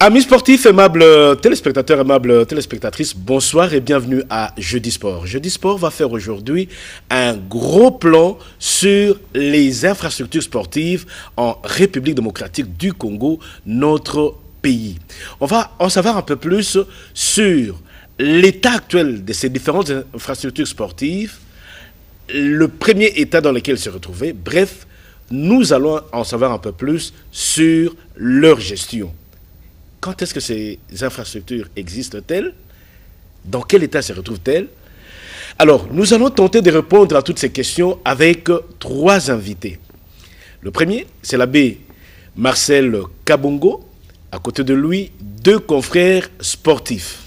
Amis sportifs, aimables téléspectateurs, aimables téléspectatrices, bonsoir et bienvenue à Jeudi Sport. Jeudi Sport va faire aujourd'hui un gros plan sur les infrastructures sportives en République démocratique du Congo, notre pays. On va en savoir un peu plus sur l'état actuel de ces différentes infrastructures sportives, le premier état dans lequel se retrouver. Bref, nous allons en savoir un peu plus sur leur gestion. Quand est-ce que ces infrastructures existent-elles? Dans quel état se retrouvent-elles? Alors, nous allons tenter de répondre à toutes ces questions avec trois invités. Le premier, c'est l'abbé Marcel Kabongo. À côté de lui, deux confrères sportifs.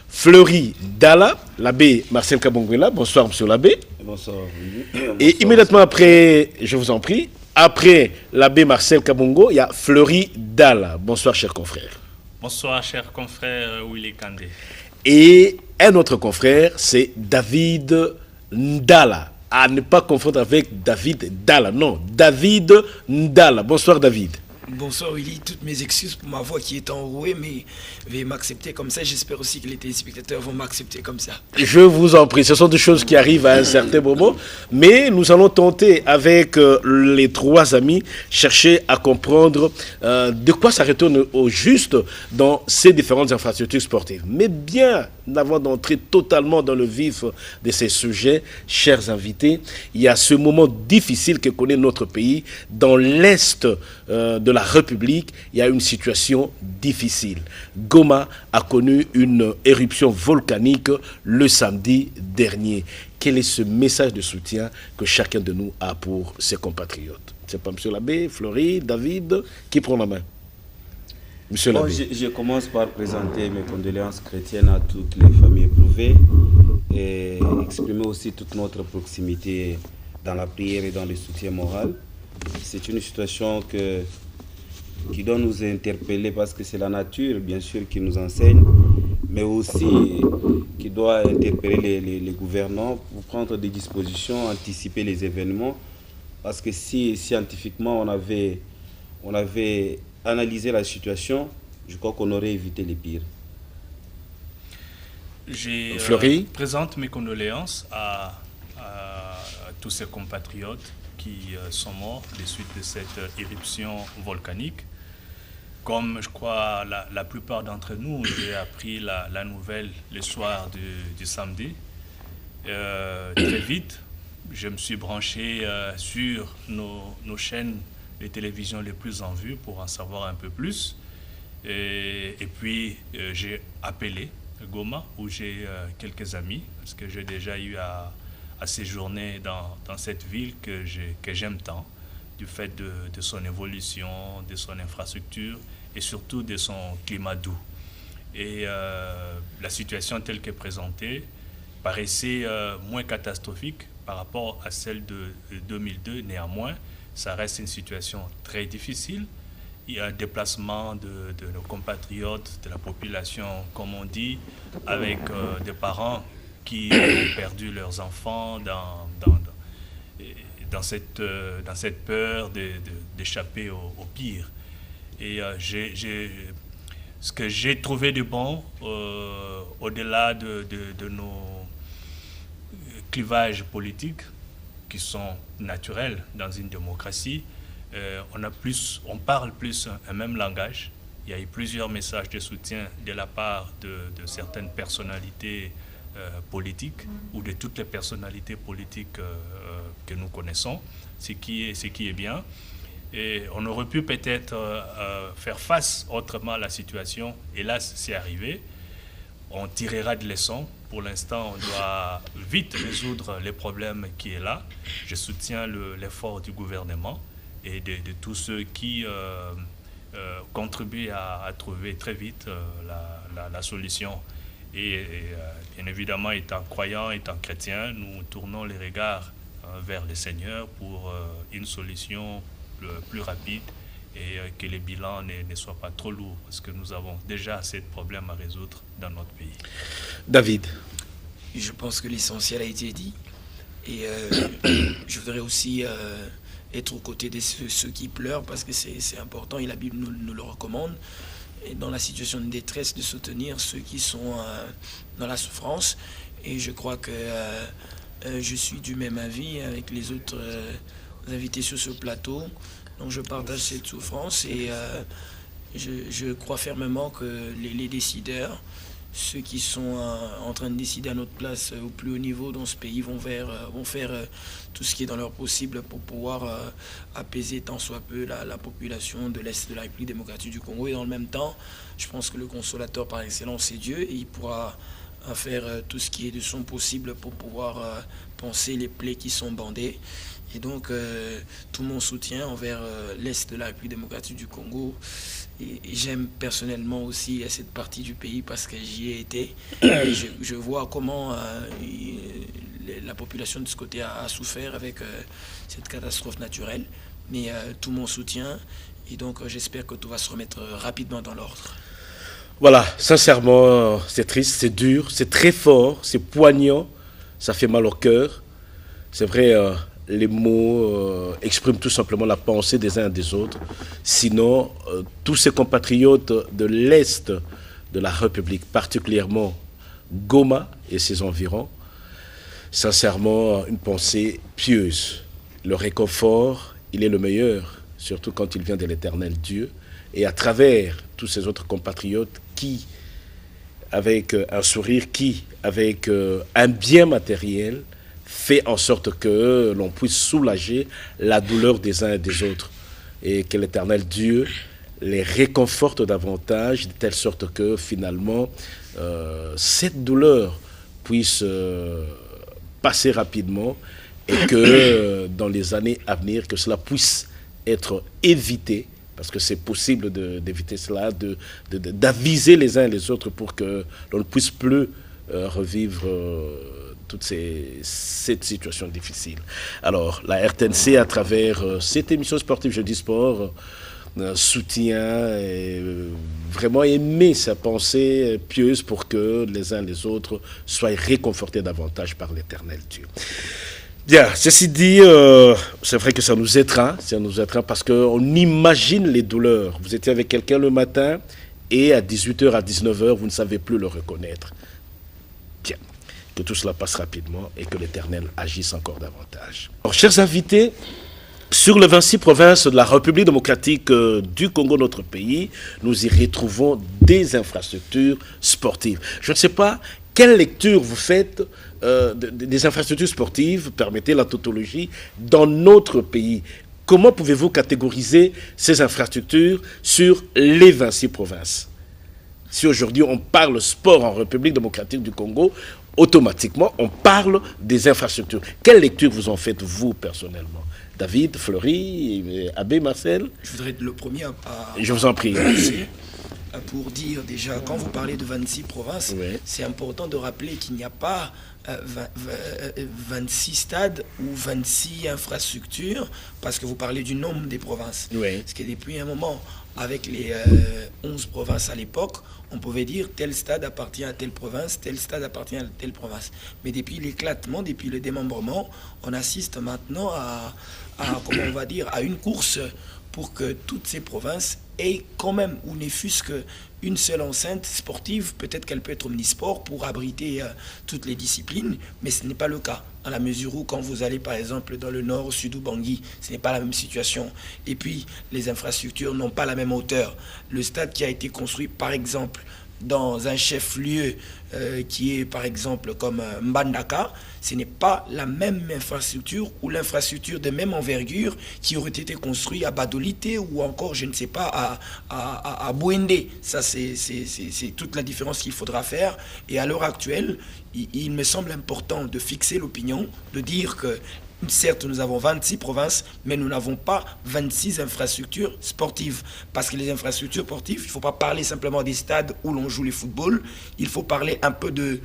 Fleury Dala, l'abbé Marcel Kabongo est là. Bonsoir, monsieur l'abbé. Bonsoir. Et immédiatement après, je vous en prie, après l'abbé Marcel Kabongo, il y a Fleury Dala. Bonsoir, chers confrères. Bonsoir, cher confrère Willy Kandé. Et un autre confrère, c'est David Ndala. À ne pas confondre avec David Dala. Non, David Ndala. Bonsoir, David. Bonsoir Willy, toutes mes excuses pour ma voix qui est enrouée, mais veuillez m'accepter comme ça. J'espère aussi que les téléspectateurs vont m'accepter comme ça. Je vous en prie, ce sont des choses qui arrivent à un certain moment, mais nous allons tenter avec les trois amis chercher à comprendre de quoi ça retourne au juste dans ces différentes infrastructures sportives. Mais bien avant d'entrer totalement dans le vif de ces sujets, chers invités, il y a ce moment difficile que connaît notre pays. Dans l'Est de la République, il y a une situation difficile. Goma a connu une éruption volcanique le samedi dernier. Quel est ce message de soutien que chacun de nous a pour ses compatriotes? C'est pas M. l'abbé, Fleury, David, qui prend la main? Monsieur l'abbé. Je commence par présenter mes condoléances chrétiennes à toutes les familles éprouvées et exprimer aussi toute notre proximité dans la prière et dans le soutien moral. C'est une situation qui doit nous interpeller parce que c'est la nature, bien sûr, qui nous enseigne, mais aussi qui doit interpeller les gouvernants pour prendre des dispositions, anticiper les événements. Parce que si scientifiquement on avait analysé la situation, je crois qu'on aurait évité les pires. Je présente mes condoléances à tous ces compatriotes qui sont morts des suites de cette éruption volcanique. Comme je crois la plupart d'entre nous, j'ai appris la nouvelle le soir du samedi. Très vite, je me suis branché sur nos chaînes de télévision les plus en vue pour en savoir un peu plus. Et puis, j'ai appelé Goma, où j'ai quelques amis, parce que j'ai déjà eu à séjourner dans cette ville que j'aime tant, du fait de son évolution, de son infrastructure et surtout de son climat doux. Et la situation telle qu'elle est présentée paraissait moins catastrophique par rapport à celle de 2002. Néanmoins, ça reste une situation très difficile. Il y a un déplacement de nos compatriotes, de la population, comme on dit, avec des parents qui ont perdu leurs enfants dans cette peur d'échapper au pire. Et ce que j'ai trouvé de bon, au-delà de nos clivages politiques, qui sont naturels dans une démocratie, on parle plus un même langage. Il y a eu plusieurs messages de soutien de la part de certaines personnalités politiques ou de toutes les personnalités politiques que nous connaissons, ce qui est bien. Et on aurait pu peut-être faire face autrement à la situation. Et là, c'est arrivé. On tirera des leçons. Pour l'instant, on doit vite résoudre les problèmes qui est là. Je soutiens l'effort du gouvernement et de tous ceux qui contribuent à trouver très vite la solution. Et bien évidemment, étant croyants, étant chrétiens, nous tournons les regards vers le Seigneur pour une solution plus rapide et que les bilans ne soient pas trop lourds, parce que nous avons déjà assez de problèmes à résoudre dans notre pays. David. Je pense que l'essentiel a été dit. Et je voudrais aussi être aux côtés de ceux qui pleurent, parce que c'est important et la Bible nous le recommande. dans la situation de détresse, de soutenir ceux qui sont dans la souffrance. Et je crois que je suis du même avis avec les autres invités sur ce plateau. Donc je partage cette souffrance et je crois fermement que les décideurs, ceux qui sont en train de décider à notre place au plus haut niveau dans ce pays, vont faire tout ce qui est dans leur possible pour pouvoir apaiser tant soit peu la population de l'Est de la République démocratique du Congo. Et dans le même temps, je pense que le consolateur par excellence, c'est Dieu, et il pourra faire tout ce qui est de son possible pour pouvoir panser les plaies qui sont bandées. Et donc, tout mon soutien envers l'Est de la République démocratique du Congo. Et j'aime personnellement aussi cette partie du pays parce que j'y ai été. Et je vois comment la population de ce côté a souffert avec cette catastrophe naturelle. Mais tout mon soutien. Et donc, j'espère que tout va se remettre rapidement dans l'ordre. Voilà, sincèrement, c'est triste, c'est dur, c'est très fort, c'est poignant, ça fait mal au cœur. C'est vrai, les mots expriment tout simplement la pensée des uns et des autres. Sinon, tous ces compatriotes de l'Est de la République, particulièrement Goma et ses environs, sincèrement, une pensée pieuse. Le réconfort, il est le meilleur, surtout quand il vient de l'Éternel Dieu. Et à travers tous ces autres compatriotes qui, avec un sourire, qui, avec un bien matériel, fait en sorte que l'on puisse soulager la douleur des uns et des autres. Et que l'Éternel Dieu les réconforte davantage, de telle sorte que finalement, cette douleur puisse passer rapidement et que dans les années à venir, que cela puisse être évité. Parce que c'est possible d'éviter cela, d'aviser les uns et les autres pour que l'on ne puisse plus revivre toute cette situation difficile. Alors, la RTNC, à travers cette émission sportive Jeudi Sport, soutient et vraiment émet sa pensée pieuse pour que les uns et les autres soient réconfortés davantage par l'Éternel Dieu. Bien, ceci dit, c'est vrai que ça nous aidera parce qu'on imagine les douleurs. Vous étiez avec quelqu'un le matin et à 18h, à 19h, vous ne savez plus le reconnaître. Bien, que tout cela passe rapidement et que l'Éternel agisse encore davantage. Alors, chers invités, sur les 26 provinces de la République démocratique du Congo, notre pays, nous y retrouvons des infrastructures sportives. Je ne sais pas quelle lecture vous faites des infrastructures sportives, permettez la tautologie, dans notre pays. Comment pouvez-vous catégoriser ces infrastructures sur les 26 provinces? Si aujourd'hui on parle sport en République démocratique du Congo, automatiquement on parle des infrastructures. Quelle lecture vous en faites, vous, personnellement? David, Fleury, Abbé, Marcel? Je voudrais être le premier à je vous en prie. Pour dire déjà, quand vous parlez de 26 provinces, oui, c'est important de rappeler qu'il n'y a pas 26 stades ou 26 infrastructures, parce que vous parlez du nombre des provinces. Oui. Parce que depuis un moment, avec les 11 provinces à l'époque, on pouvait dire tel stade appartient à telle province, tel stade appartient à telle province. Mais depuis l'éclatement, depuis le démembrement, on assiste maintenant comment on va dire, à une course pour que toutes ces provinces aient quand même, ou ne fût-ce qu'une seule enceinte sportive. Peut-être qu'elle peut être omnisport pour abriter toutes les disciplines, mais ce n'est pas le cas, dans la mesure où quand vous allez par exemple dans le nord, au sud ou Bangui, ce n'est pas la même situation. Et puis les infrastructures n'ont pas la même hauteur. Le stade qui a été construit par exemple dans un chef-lieu qui est par exemple comme Mbandaka, ce n'est pas la même infrastructure ou l'infrastructure de même envergure qui aurait été construite à Badolité ou encore, je ne sais pas, à Bouende. Ça, c'est toute la différence qu'il faudra faire. Et à l'heure actuelle, il me semble important de fixer l'opinion, de dire que certes, nous avons 26 provinces, mais nous n'avons pas 26 infrastructures sportives. Parce que les infrastructures sportives, il ne faut pas parler simplement des stades où l'on joue le football, il faut parler un peu de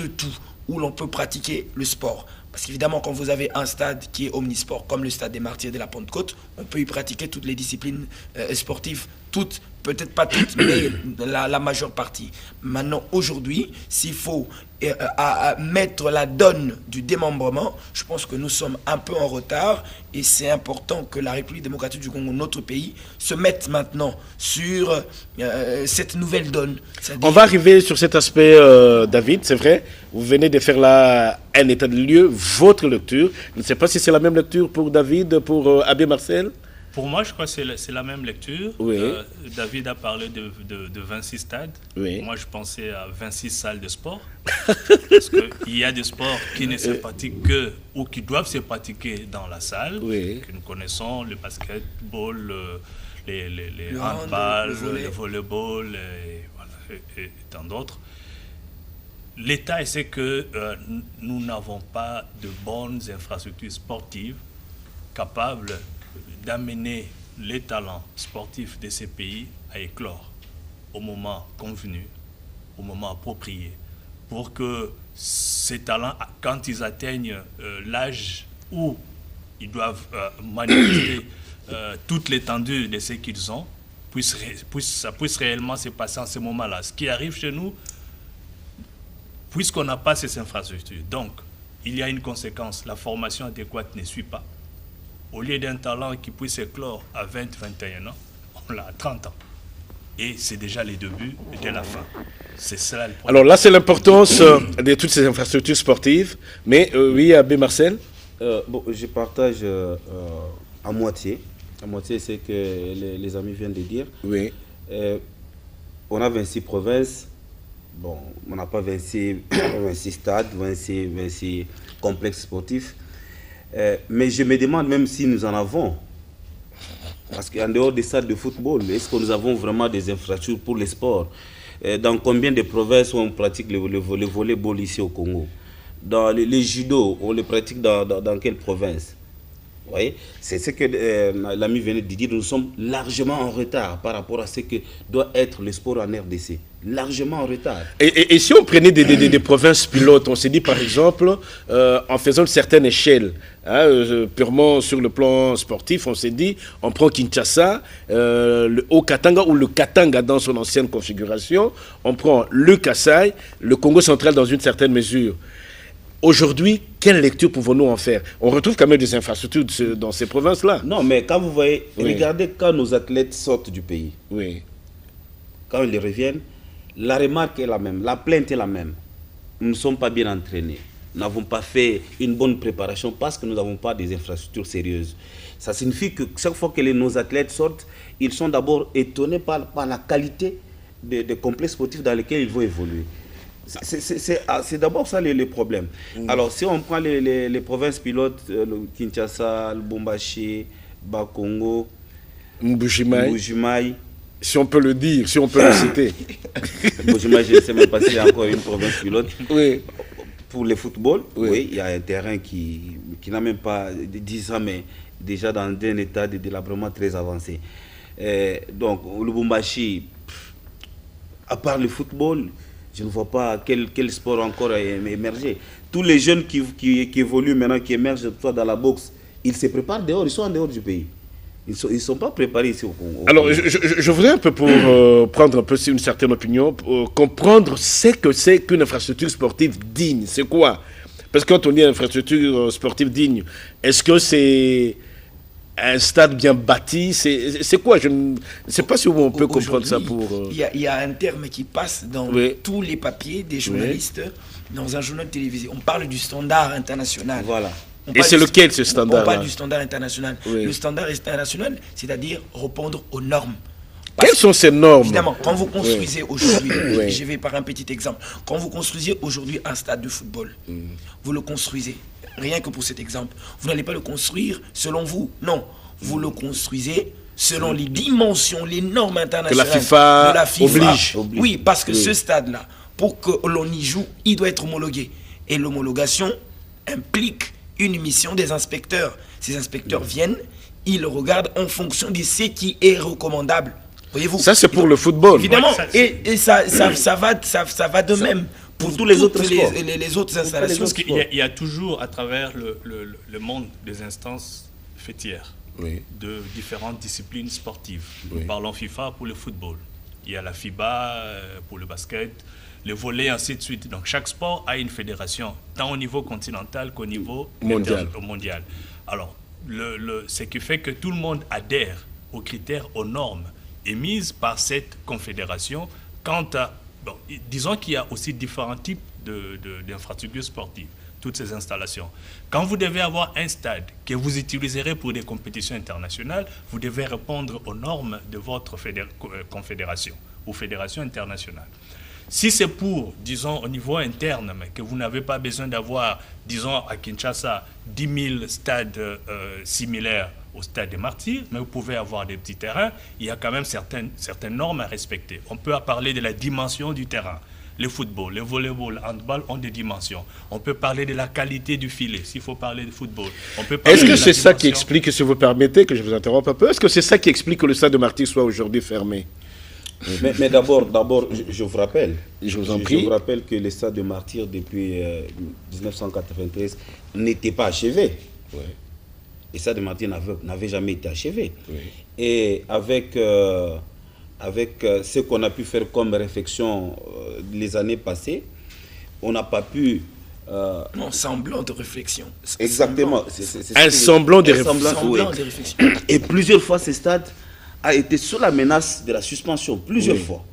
tout, où l'on peut pratiquer le sport. Parce qu'évidemment, quand vous avez un stade qui est omnisport, comme le stade des Martyrs de la Pentecôte, on peut y pratiquer toutes les disciplines sportives, toutes, peut-être pas toutes, mais la majeure partie. Maintenant, aujourd'hui, s'il faut à mettre la donne du démembrement, je pense que nous sommes un peu en retard et c'est important que la République démocratique du Congo, notre pays, se mette maintenant sur cette nouvelle donne. On va arriver sur cet aspect, David, c'est vrai. Vous venez de faire là un état de lieu, votre lecture. Je ne sais pas si c'est la même lecture pour David, pour Abbé Marcel. Pour moi, je crois que c'est la même lecture. Oui. David a parlé de 26 stades. Oui. Moi, je pensais à 26 salles de sport. Parce qu'il y a des sports qui ne se pratiquent que, ou qui doivent se pratiquer dans la salle, oui, que nous connaissons, le basketball, les handball, le volleyball, et tant d'autres. L'État, c'est que nous n'avons pas de bonnes infrastructures sportives capables d'amener les talents sportifs de ces pays à éclore au moment convenu, au moment approprié, pour que ces talents, quand ils atteignent l'âge où ils doivent manifester toute l'étendue de ce qu'ils ont, ça puisse réellement se passer en ce moment-là. Ce qui arrive chez nous, puisqu'on n'a pas ces infrastructures, donc il y a une conséquence, la formation adéquate ne suit pas. Au lieu d'un talent qui puisse éclore à 20, 21 ans, on l'a à 30 ans. Et c'est déjà les débuts de la fin. C'est ça le problème. Alors là, c'est l'importance de toutes ces infrastructures sportives. Mais oui, Abbé Marcel. Bon, je partage à moitié. À moitié, c'est que les amis viennent de dire. Oui. On a 26 provinces. Bon, on n'a pas 26 stades, 26 complexes sportifs. Mais je me demande même si nous en avons. Parce qu'en dehors des stades de football, est-ce que nous avons vraiment des infrastructures pour les sports? Dans combien de provinces on pratique le volleyball ici au Congo? Dans les judo, on le pratique dans quelle province? Vous voyez, c'est ce que l'ami venait de dire. Nous sommes largement en retard par rapport à ce que doit être le sport en RDC. Largement en retard. Et si on prenait des provinces pilotes, on s'est dit par exemple, en faisant une certaine échelle, hein, purement sur le plan sportif, on s'est dit, on prend Kinshasa, le Haut-Katanga ou le Katanga dans son ancienne configuration, on prend le Kasaï, le Congo central dans une certaine mesure. Aujourd'hui, quelle lecture pouvons-nous en faire? On retrouve quand même des infrastructures dans ces provinces-là. Non, mais quand vous voyez, oui, regardez quand nos athlètes sortent du pays. Oui. Quand ils reviennent, la remarque est la même, la plainte est la même. Nous ne sommes pas bien entraînés. Nous n'avons pas fait une bonne préparation parce que nous n'avons pas des infrastructures sérieuses. Ça signifie que chaque fois que nos athlètes sortent, ils sont d'abord étonnés par la qualité des complexes sportifs dans lesquels ils vont évoluer. C'est d'abord ça le problème. Alors si on prend les provinces pilotes, le Kinshasa, le Lubumbashi, Bakongo, Mbujimayi, si on peut le dire, si on peut le citer. Mbujimayi, je ne sais même pas s'il y a encore une province pilote. Oui. Pour le football, oui, oui, il y a un terrain qui n'a même pas 10 ans, mais déjà dans un état de délabrement très avancé. Donc, au Lubumbashi, à part le football, je ne vois pas quel sport encore a émergé. Tous les jeunes qui évoluent maintenant, qui émergent soit dans la boxe, ils se préparent dehors, ils sont en dehors du pays. Ils ne sont pas préparés ici au Congo. Alors, je voudrais un peu, pour prendre un peu une certaine opinion, comprendre ce que c'est qu'une infrastructure sportive digne. C'est quoi? Parce que quand on dit infrastructure sportive digne, est-ce que c'est un stade bien bâti? C'est quoi? Je ne sais pas si on peut comprendre ça pour... Il y a un terme qui passe dans tous les papiers des journalistes, dans un journal télévisé. On parle du standard international. Voilà. Et c'est lequel ce standard? On parle du standard international. Oui. Le standard international, c'est-à-dire répondre aux normes. Quelles sont ces normes? Évidemment, quand vous construisez aujourd'hui, je vais par un petit exemple, quand vous construisez aujourd'hui un stade de football, vous le construisez, rien que pour cet exemple, vous n'allez pas le construire selon vous, non, vous le construisez selon les dimensions, les normes internationales que la FIFA oblige. Oui, parce que ce stade-là, pour que l'on y joue, il doit être homologué. Et l'homologation implique une mission des inspecteurs. Ces inspecteurs viennent, ils regardent en fonction de ce qui est recommandable. Voyez-vous? Ça, c'est pour le football. Évidemment, et ça va de même pour tous les autres sports. Les autres installations. Parce qu'il y a toujours, à travers le monde, des instances fêtières. de différentes disciplines sportives. Nous parlons FIFA pour le football. Il y a la FIBA pour le basket, le volley, ainsi de suite. Donc chaque sport a une fédération, tant au niveau continental qu'au niveau mondial. Alors, ce qui fait que tout le monde adhère aux critères, aux normes émises par cette confédération. Disons qu'il y a aussi différents types d'infrastructures sportives, toutes ces installations. Quand vous devez avoir un stade que vous utiliserez pour des compétitions internationales, vous devez répondre aux normes de votre confédération ou fédération internationale. Si c'est pour, disons, au niveau interne, mais que vous n'avez pas besoin d'avoir, disons, à Kinshasa, 10 000 stades similaires au stade des Martyrs, mais vous pouvez avoir des petits terrains, il y a quand même certaines normes à respecter. On peut parler de la dimension du terrain. Le football, le volleyball, le handball ont des dimensions. On peut parler de la qualité du filet, s'il faut parler de football. Est-ce que c'est ça qui explique, si vous permettez que je vous interrompe un peu, est-ce que c'est ça qui explique que le stade de Martyrs soit aujourd'hui fermé? Mais d'abord, je vous rappelle. Je vous en prie. Je vous rappelle que le stade de Martyrs, depuis 1993, n'était pas achevé. Le stade de Martyrs n'avait jamais été achevé. Et avec ce qu'on a pu faire comme réflexion les années passées, on n'a pas pu... Non, semblant de réflexion. Exactement. Un semblant de réflexion. Et plusieurs fois, ce stade a été sous la menace de la suspension, plusieurs fois.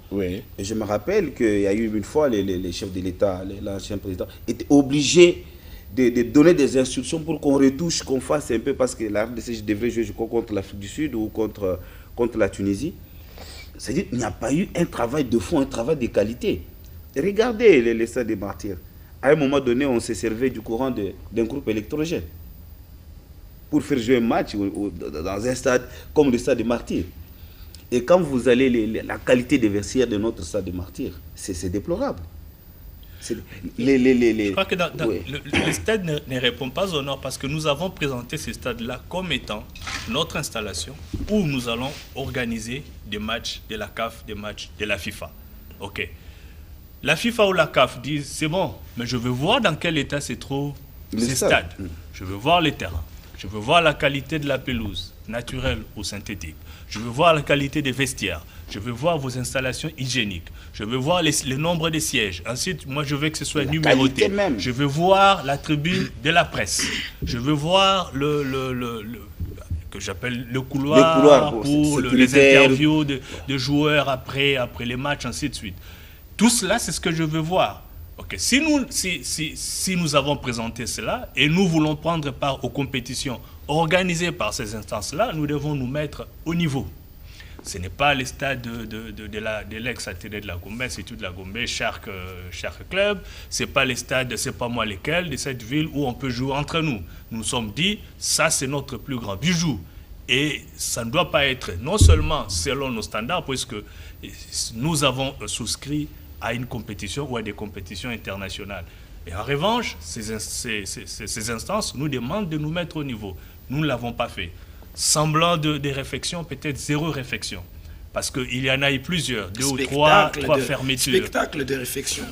Et je me rappelle qu'il y a eu une fois, les chefs de l'État, l'ancien président, étaient obligés de donner des instructions pour qu'on retouche, qu'on fasse un peu, parce que la RDC devrait jouer, je crois, contre l'Afrique du Sud ou contre la Tunisie. C'est-à-dire qu'il n'y a pas eu un travail de fond, un travail de qualité. Et regardez les stades des Martyrs. À un moment donné, on s'est servi du courant d'un groupe électrogène pour faire jouer un match dans un stade comme le stade des Martyrs. Et quand vous allez, la qualité des vestiaires de notre stade des Martyrs, c'est déplorable. Je crois que le stade ne répond pas aux normes parce que nous avons présenté ce stade-là comme étant notre installation où nous allons organiser des matchs de la CAF, des matchs de la FIFA. Ok. La FIFA ou la CAF disent c'est bon, mais je veux voir dans quel état se trouve ce stade. Je veux voir les terrains. Je veux voir la qualité de la pelouse, naturelle ou synthétique. Je veux voir la qualité des vestiaires. Je veux voir vos installations hygiéniques. Je veux voir le nombre de sièges. Ensuite, moi, je veux que ce soit numéroté. Je veux voir la tribune de la presse. Je veux voir que j'appelle le couloir pour les interviews de joueurs après les matchs, ainsi de suite. Tout cela, c'est ce que je veux voir. Okay. Si nous avons présenté cela et nous voulons prendre part aux compétitions organisées par ces instances-là, nous devons nous mettre au niveau. Ce n'est pas le stade de l'ex-atelier de la Gombe, c'est tout de la Gombe, Shark Club. Ce n'est pas les stades, c'est pas moi lesquels, de cette ville où on peut jouer entre nous. Nous nous sommes dit, ça c'est notre plus grand bijou. Et ça ne doit pas être non seulement selon nos standards, puisque nous avons souscrit à une compétition ou à des compétitions internationales. Et en revanche, ces instances nous demandent de nous mettre au niveau. Nous ne l'avons pas fait. Semblant de réflexion, peut-être zéro réflexion. Parce qu'il y en a eu plusieurs, deux ou trois fermetures. Spectacle de réflexion.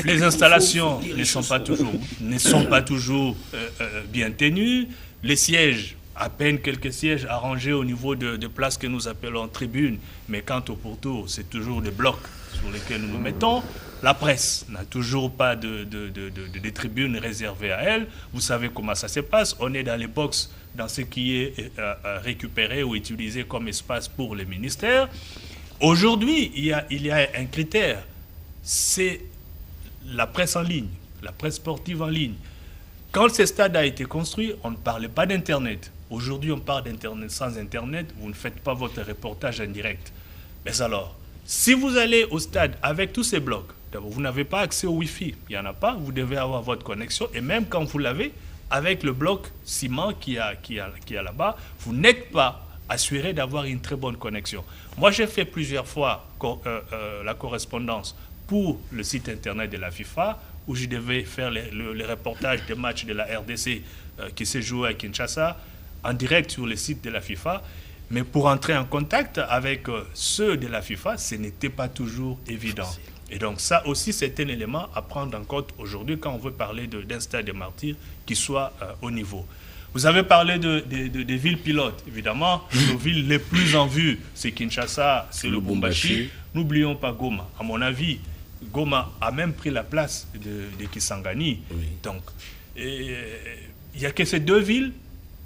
Les installations ne sont pas toujours bien tenues. Les sièges, à peine quelques sièges arrangés au niveau de places que nous appelons tribunes. Mais quant au pourtour, c'est toujours des blocs sur lesquels nous nous mettons. La presse n'a toujours pas de tribunes réservées à elle. Vous savez comment ça se passe. On est dans les box, dans ce qui est récupéré ou utilisé comme espace pour les ministères. Aujourd'hui, il y a un critère. C'est la presse en ligne, la presse sportive en ligne. Quand ce stade a été construit, on ne parlait pas d'Internet. Aujourd'hui, on parle d'Internet. Sans Internet, vous ne faites pas votre reportage en direct. Mais alors, si vous allez au stade avec tous ces blocs, vous n'avez pas accès au Wi-Fi. Il n'y en a pas. Vous devez avoir votre connexion. Et même quand vous l'avez, avec le bloc ciment qui a là-bas, vous n'êtes pas assuré d'avoir une très bonne connexion. Moi, j'ai fait plusieurs fois la correspondance pour le site internet de la FIFA, où je devais faire le reportage des matchs de la RDC qui se jouaient à Kinshasa, en direct sur le site de la FIFA. Mais pour entrer en contact avec ceux de la FIFA, ce n'était pas toujours évident. Et donc ça aussi, c'est un élément à prendre en compte aujourd'hui quand on veut parler d'un stade de Martyrs qui soit au niveau. Vous avez parlé des villes pilotes. Évidemment, nos villes les plus en vue, c'est Kinshasa, c'est le Lubumbashi. N'oublions pas Goma. À mon avis, Goma a même pris la place de Kisangani. Oui. Donc, il n'y a que ces 2 villes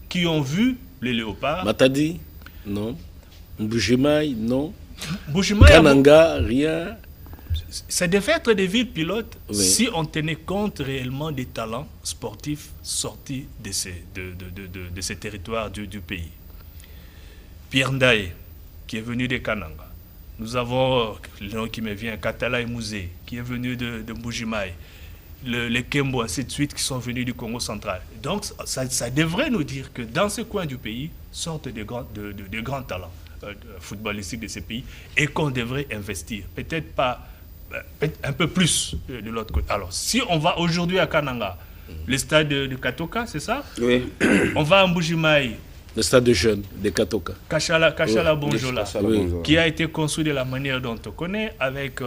qui ont vu les léopards. Matadi, non. Mbujimaï, non. Mbujimaï, Kananga, rien. Ça devait être des villes pilotes si on tenait compte réellement des talents sportifs sortis de ces territoires du pays. Pierre Ndaye, qui est venu de Kananga. Nous avons, le nom qui me vient, Katala Mouzé, qui est venu de Mbujimaï. Les Kembo, ainsi de suite, qui sont venus du Congo central. Donc, ça devrait nous dire que dans ce coin du pays sortent de grands talents footballistiques de ces pays et qu'on devrait investir. Peut-être pas, un peu plus de l'autre côté. Alors, si on va aujourd'hui à Kananga, le stade de Katoka, c'est ça? Oui. On va à Mbujimaï. Le stade de jeunes de Katoka. Kachala Bonjola, qui a été construit de la manière dont on connaît, avec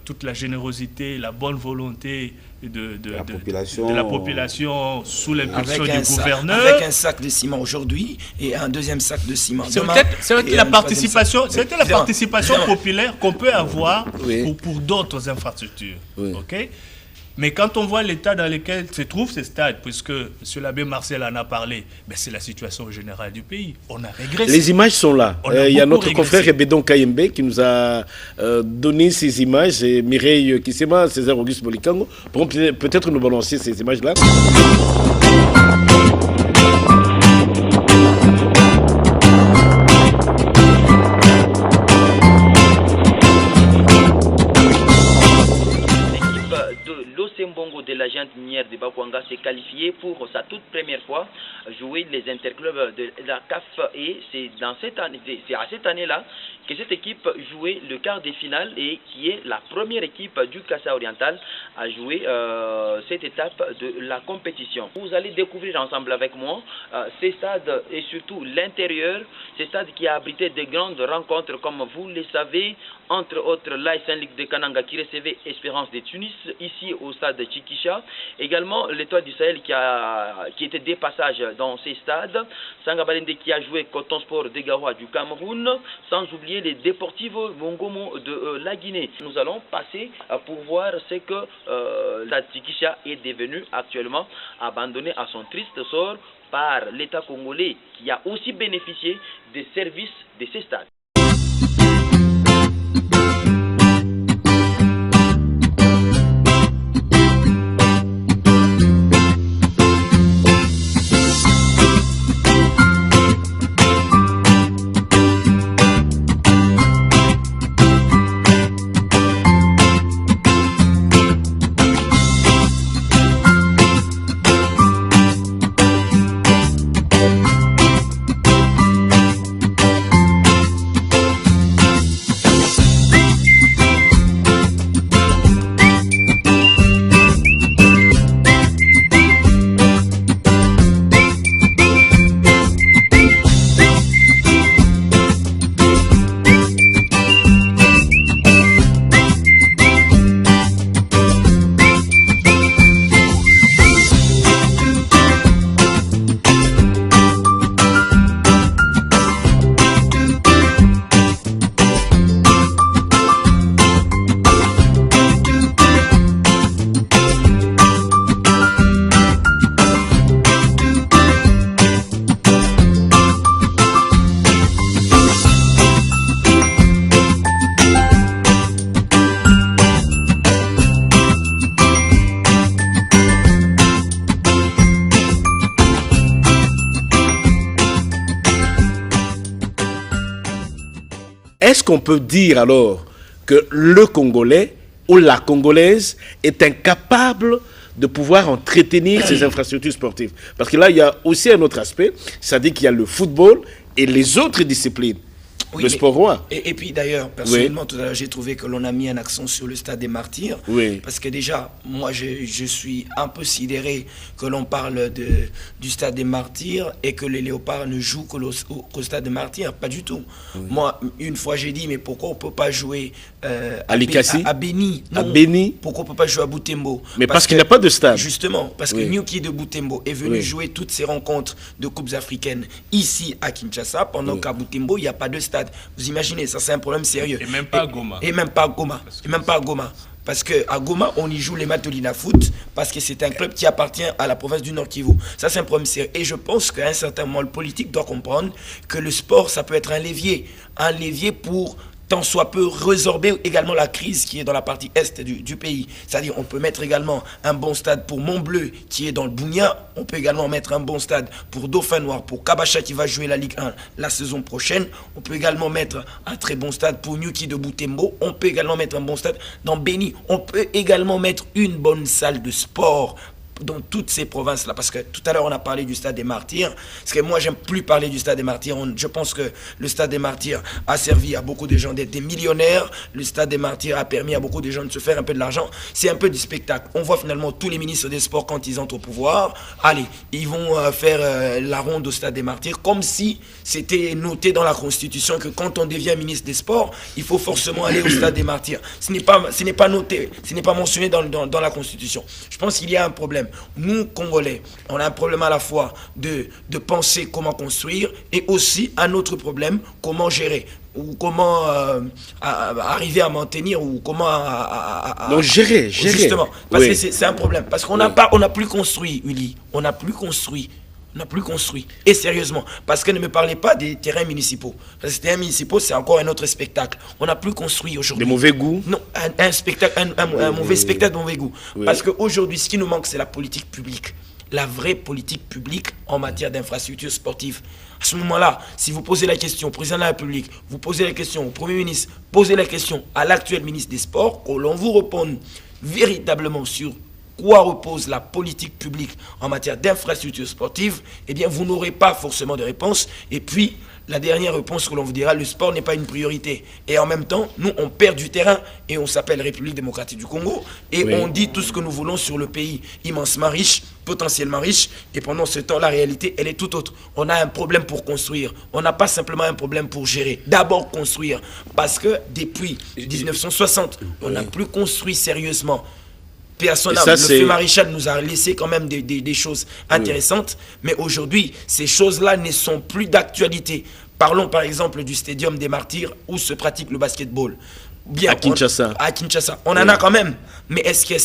toute la générosité, la bonne volonté de la population sous l'impulsion du gouverneur. Avec un sac de ciment aujourd'hui et un deuxième sac de ciment demain. C'était la participation populaire qu'on peut avoir pour d'autres infrastructures. Oui. Okay? Mais quand on voit l'état dans lequel se trouve ces stades, puisque M. l'abbé Marcel en a parlé, ben c'est la situation générale du pays. On a régressé. Les images sont là. Il y a notre confrère Ebedon Kayembe qui nous a donné ces images. Et Mireille Kissema, César Auguste Bolikango pourront peut-être nous balancer ces images-là. De la Gente minière de Bakwanga s'est qualifié pour sa toute première fois jouer les interclubs de la CAF et c'est à cette année-là que cette équipe jouait le quart de finale et qui est la première équipe du Kassa oriental à jouer cette étape de la compétition. Vous allez découvrir ensemble avec moi ces stades et surtout l'intérieur, ces stades qui a abrité de grandes rencontres comme vous le savez, entre autres l'AS Saint-Luc de Kananga qui recevait Espérance de Tunis ici au stade de Chikisha, également l'Étoile du Sahel qui était des passages dans ces stades, Sangabalende qui a joué Coton Sport de Garoua du Cameroun, sans oublier les Deportivo Mongomo de la Guinée. Nous allons passer pour voir ce que la Chikisha est devenu actuellement, abandonné à son triste sort par l'État congolais qui a aussi bénéficié des services de ces stades. Est-ce qu'on peut dire alors que le Congolais ou la Congolaise est incapable de pouvoir entretenir ces infrastructures sportives? Parce que là, il y a aussi un autre aspect, c'est-à-dire qu'il y a le football et les autres disciplines. Oui, le sport roi. Et puis d'ailleurs, personnellement, tout à l'heure, j'ai trouvé que l'on a mis un accent sur le stade des Martyrs. Oui. Parce que déjà, moi, je suis un peu sidéré que l'on parle du stade des Martyrs et que les Léopards ne jouent qu'au stade des Martyrs. Pas du tout. Oui. Moi, une fois, j'ai dit, mais pourquoi on ne peut pas jouer à Likasi, à Béni? À Béni. Pourquoi on ne peut pas jouer à Butembo? Mais parce qu'il n'y a pas de stade. Justement, parce que Nyuki de Butembo est venu jouer toutes ses rencontres de coupes africaines ici à Kinshasa, pendant qu'à Butembo, il n'y a pas de stade. Vous imaginez, ça c'est un problème sérieux. Et même pas à Goma. Et même pas à Goma. Et même pas à Goma. Parce qu'à Goma, on y joue les matchs de l'INA Foot, parce que c'est un club qui appartient à la province du Nord Kivu. Ça, c'est un problème sérieux. Et je pense qu'à un certain moment, le politique doit comprendre que le sport, ça peut être un levier pour tant soit peu résorber également la crise qui est dans la partie est du pays. C'est-à-dire on peut mettre également un bon stade pour Montbleu qui est dans le Bounia. On peut également mettre un bon stade pour Dauphin Noir, pour Kabacha qui va jouer la Ligue 1 la saison prochaine. On peut également mettre un très bon stade pour Nyuki de Butembo. On peut également mettre un bon stade dans Béni. On peut également mettre une bonne salle de sport dans toutes ces provinces-là, parce que tout à l'heure on a parlé du stade des Martyrs, parce que moi j'aime plus parler du stade des Martyrs. Je pense que le stade des Martyrs a servi à beaucoup de gens d'être des millionnaires, le stade des Martyrs a permis à beaucoup de gens de se faire un peu de l'argent, c'est un peu du spectacle. On voit finalement tous les ministres des sports quand ils entrent au pouvoir, allez, ils vont faire la ronde au stade des Martyrs, comme si c'était noté dans la Constitution que quand on devient ministre des sports, il faut forcément aller au stade des Martyrs. Ce n'est pas noté, ce n'est pas mentionné dans la Constitution. Je pense qu'il y a un problème. Nous, Congolais, on a un problème à la fois de penser comment construire et aussi un autre problème, comment gérer ou comment arriver à maintenir ou comment donc gérer. Justement, parce que c'est un problème. Parce qu'on n'a plus construit, Uli. On n'a plus construit. Et sérieusement, parce que ne me parlez pas des terrains municipaux. Parce que les terrains municipaux, c'est encore un autre spectacle. On n'a plus construit aujourd'hui. De mauvais goût? Non, un spectacle, un mauvais spectacle de mauvais goût. Oui. Parce qu'aujourd'hui, ce qui nous manque, c'est la politique publique. La vraie politique publique en matière d'infrastructures sportives. À ce moment-là, si vous posez la question au président de la République, vous posez la question au Premier ministre, posez la question à l'actuel ministre des Sports, que l'on vous réponde véritablement sur quoi repose la politique publique en matière d'infrastructures sportives, eh bien, vous n'aurez pas forcément de réponse. Et puis, la dernière réponse que l'on vous dira, le sport n'est pas une priorité. Et en même temps, nous, on perd du terrain et on s'appelle République démocratique du Congo. Et on dit tout ce que nous voulons sur le pays immensement riche, potentiellement riche. Et pendant ce temps, la réalité, elle est tout autre. On a un problème pour construire. On n'a pas simplement un problème pour gérer. D'abord, construire. Parce que depuis 1960, on n'a plus construit sérieusement. Le feu maréchal nous a laissé quand même des choses intéressantes, mais aujourd'hui, ces choses-là ne sont plus d'actualité. Parlons par exemple du Stadium des Martyrs où se pratique le basketball. Bien, à Kinshasa. À Kinshasa. On en a quand même, mais est-ce que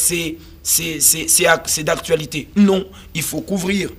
c'est d'actualité? Non, il faut couvrir.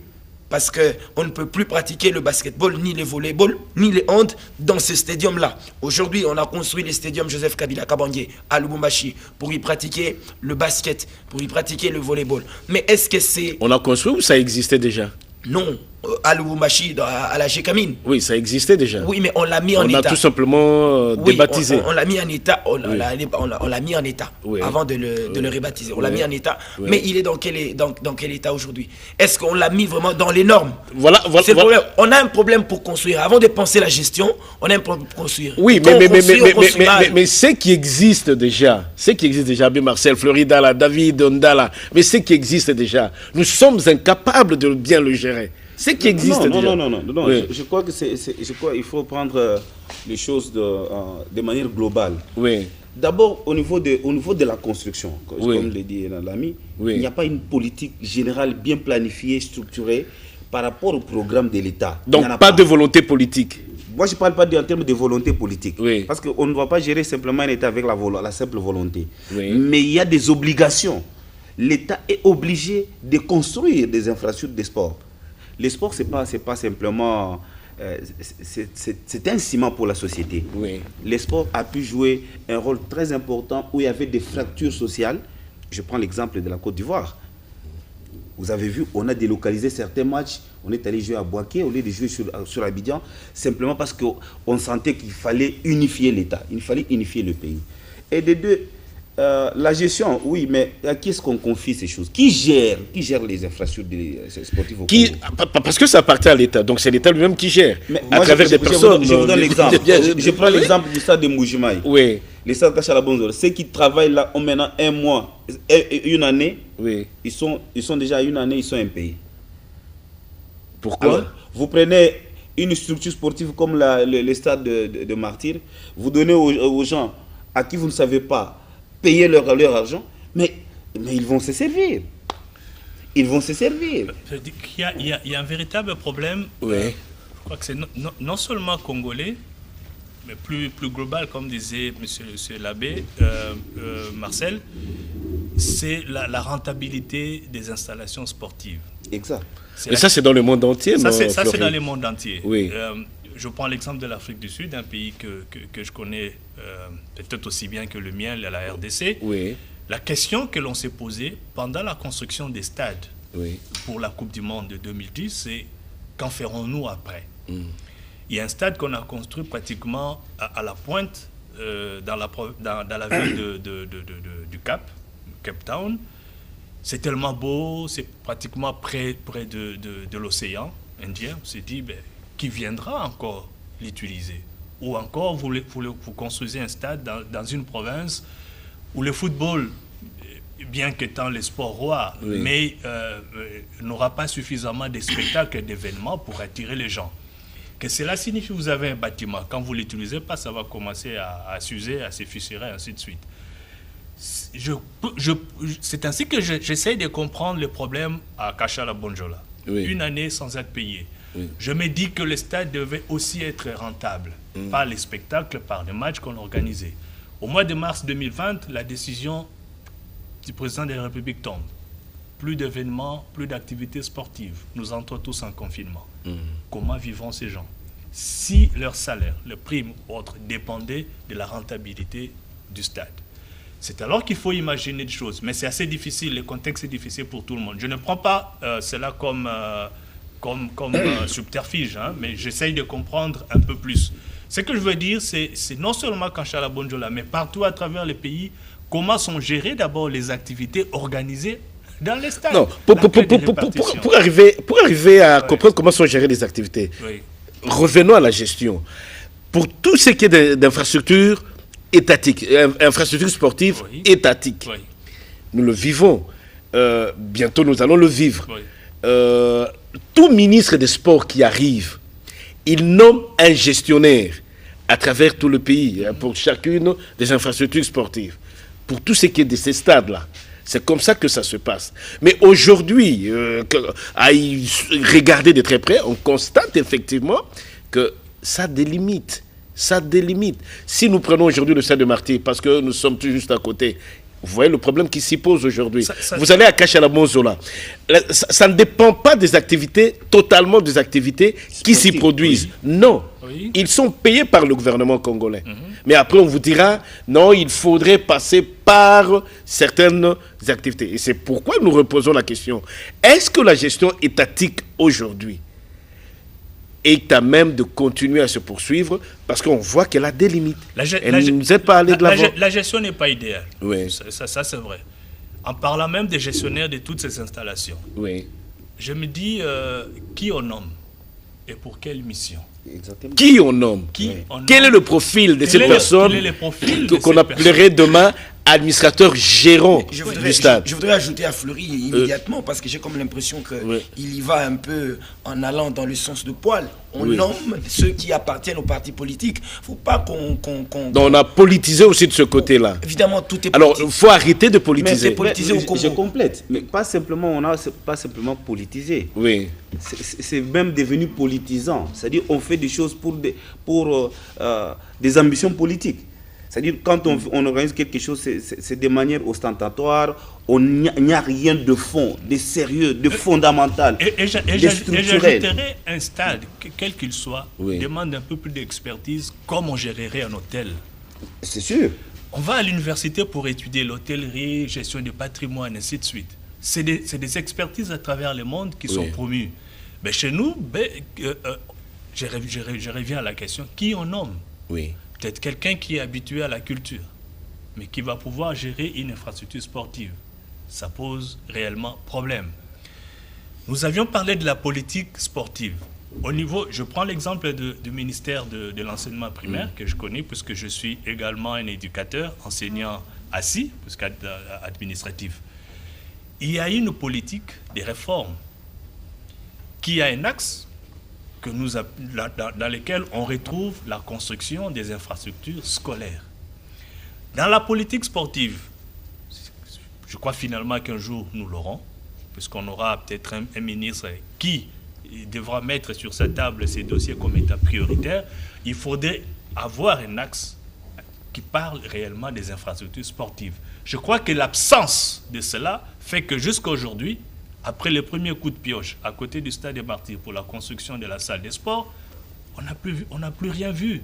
Parce qu'on ne peut plus pratiquer le basketball, ni le volleyball, ni le hand dans ce stadium-là. Aujourd'hui, on a construit le stadium Joseph Kabila Kabange à Lubumbashi pour y pratiquer le basket, pour y pratiquer le volleyball. Mais est-ce que c'est... On a construit ou ça existait déjà? Non, à Lubumbashi, à la Gécamine. Oui, ça existait déjà. Oui, mais on l'a mis en état. On a tout simplement débaptisé. On l'a mis en état, on l'a mis en état avant de le rebaptiser. On l'a mis en état, mais il est dans quel état aujourd'hui? Est-ce qu'on l'a mis vraiment dans les normes? Voilà. C'est le problème. On a un problème pour construire. Avant de penser la gestion, on a un problème pour construire. Oui, mais ce qui existe déjà, bien Marcel, Florida, David, Ondala, mais ce qui existe déjà, nous sommes incapables de bien le gérer. Ce qui existe déjà. Non. Oui. Je crois qu'il faut prendre les choses de manière globale. Oui. D'abord, au niveau de la construction, comme le dit l'ami, il n'y a pas une politique générale bien planifiée, structurée par rapport au programme de l'État. Donc, pas de volonté politique. Moi, je ne parle pas en termes de volonté politique. Oui. Parce qu'on ne va pas gérer simplement un État avec la simple volonté. Oui. Mais il y a des obligations. L'État est obligé de construire des infrastructures de sport. Le sport, c'est pas simplement... c'est un ciment pour la société. Oui. Le sport a pu jouer un rôle très important où il y avait des fractures sociales. Je prends l'exemple de la Côte d'Ivoire. Vous avez vu, on a délocalisé certains matchs. On est allé jouer à Bouaké au lieu de jouer sur Abidjan, simplement parce qu'on sentait qu'il fallait unifier l'État. Il fallait unifier le pays. Et de deux, La gestion, oui, mais à qui est-ce qu'on confie ces choses? Qui gère les infrastructures sportives au Congo? Parce que ça appartient à l'État, donc c'est l'État lui-même qui gère. Mais à travers des personnes. Je vous donne l'exemple. Je prends l'exemple du stade de Mbuji-Mayi. Oui. Les stades Kachala-Bonzola. Ceux qui travaillent là ont maintenant un mois, une année. Oui. Ils sont déjà une année, ils sont impayés. Pourquoi? Alors, vous prenez une structure sportive comme le stade de Martyrs, vous donnez aux gens à qui vous ne savez pas payer leur argent, mais ils vont se servir. Ils vont se servir. Il y a un véritable problème. Oui. Je crois que c'est non seulement congolais, mais plus global, comme disait monsieur l'abbé Marcel, c'est la rentabilité des installations sportives. Exact. Et ça, c'est dans le monde entier, ça, non, c'est dans le monde entier. Oui. Je prends l'exemple de l'Afrique du Sud, un pays que je connais peut-être aussi bien que le mien, la RDC. Oui. La question que l'on s'est posée pendant la construction des stades pour la Coupe du Monde de 2010, c'est qu'en ferons-nous après? Il y a un stade qu'on a construit pratiquement à la pointe dans la ville du Cape Town. C'est tellement beau, c'est pratiquement près de l'océan Indien. On s'est dit, qui viendra encore l'utiliser? Ou encore, vous construisez un stade dans une province où le football, bien qu'étant le sport roi, mais n'aura pas suffisamment de spectacles et d'événements pour attirer les gens. Que cela signifie que vous avez un bâtiment. Quand vous ne l'utilisez pas, ça va commencer à s'user, à se fissurer, ainsi de suite. C'est ainsi que j'essaie de comprendre le problème à Kachala-Bonjola. Une année sans être payé. Je me dis que le stade devait aussi être rentable par les spectacles, par les matchs qu'on organisait. Au mois de mars 2020, la décision du président de la République tombe. Plus d'événements, plus d'activités sportives. Nous entrons tous en confinement. Comment vivront ces gens? Si leur salaire, le prime ou autre, dépendait de la rentabilité du stade. C'est alors qu'il faut imaginer des choses. Mais c'est assez difficile, le contexte est difficile pour tout le monde. Je ne prends pas cela comme subterfuge, mais j'essaye de comprendre un peu plus. Ce que je veux dire, c'est non seulement Kachala-Bonjola, mais partout à travers le pays, comment sont gérées d'abord les activités organisées dans les stades. Non, pour arriver à comprendre comment sont gérées les activités, revenons à la gestion. Pour tout ce qui est d'infrastructures étatiques, infrastructures sportives étatiques, nous le vivons. Bientôt, nous allons le vivre. Tout ministre des Sports qui arrive, il nomme un gestionnaire à travers tout le pays pour chacune des infrastructures sportives. Pour tout ce qui est de ces stades-là. C'est comme ça que ça se passe. Mais aujourd'hui, à y regarder de très près, on constate effectivement que ça délimite. Ça délimite. Si nous prenons aujourd'hui le stade de Martyrs, parce que nous sommes tout juste à côté, vous voyez le problème qui s'y pose aujourd'hui. Vous allez à Kachala-Bonzola. Ça ne dépend pas des activités, totalement des activités qui s'y produisent. Non. Ils sont payés par le gouvernement congolais. Mais après, on vous dira, non, il faudrait passer par certaines activités. Et c'est pourquoi nous reposons la question. Est-ce que la gestion étatique aujourd'hui est à même de continuer à se poursuivre parce qu'on voit qu'elle a des limites. Elle ne nous est pas allée de l'avant. La gestion n'est pas idéale. Oui. Ça c'est vrai. En parlant même des gestionnaires de toutes ces installations, je me dis qui on nomme et pour quelle mission. Exactement. Qui on nomme? Quel est le profil de cette personne qu'on appellerait demain administrateur gérant du stade? Je voudrais ajouter à Fleury immédiatement parce que j'ai comme l'impression qu'il y va un peu en allant dans le sens de poil. On nomme ceux qui appartiennent aux partis politiques. Il ne faut pas qu'on... On a politisé aussi de ce côté-là. Évidemment, tout est politique. Alors, il faut arrêter de politiser. Mais politiser au Congo. Je complète. Mais pas simplement, pas simplement politisé. Oui. C'est même devenu politisant. C'est-à-dire on fait des choses pour des ambitions politiques. C'est-à-dire quand on organise quelque chose, c'est de manière ostentatoire, il n'y a rien de fond, de sérieux, de fondamental, de structurel. J'ajouterais un stade, quel qu'il soit, demande un peu plus d'expertise, comme on gérerait un hôtel. C'est sûr. On va à l'université pour étudier l'hôtellerie, gestion du patrimoine, ainsi de suite. C'est des expertises à travers le monde qui sont promues. Mais chez nous, je reviens à la question, qui on nomme? Oui. Peut-être quelqu'un qui est habitué à la culture. mais qui va pouvoir gérer une infrastructure sportive. Ça pose réellement problème. Nous avions parlé de la politique sportive. Au niveau, je prends l'exemple du ministère de l'enseignement primaire que je connais, puisque je suis également un éducateur, enseignant assis, administratif. Il y a une politique des réformes qui a un axe que dans lequel on retrouve la construction des infrastructures scolaires. Dans la politique sportive, je crois finalement qu'un jour nous l'aurons, puisqu'on aura peut-être un ministre qui devra mettre sur sa table ces dossiers comme état prioritaire. Il faudrait avoir un axe qui parle réellement des infrastructures sportives. Je crois que l'absence de cela fait que jusqu'à aujourd'hui, après le premier coup de pioche à côté du stade des Martyrs pour la construction de la salle des sports, on n'a plus rien vu.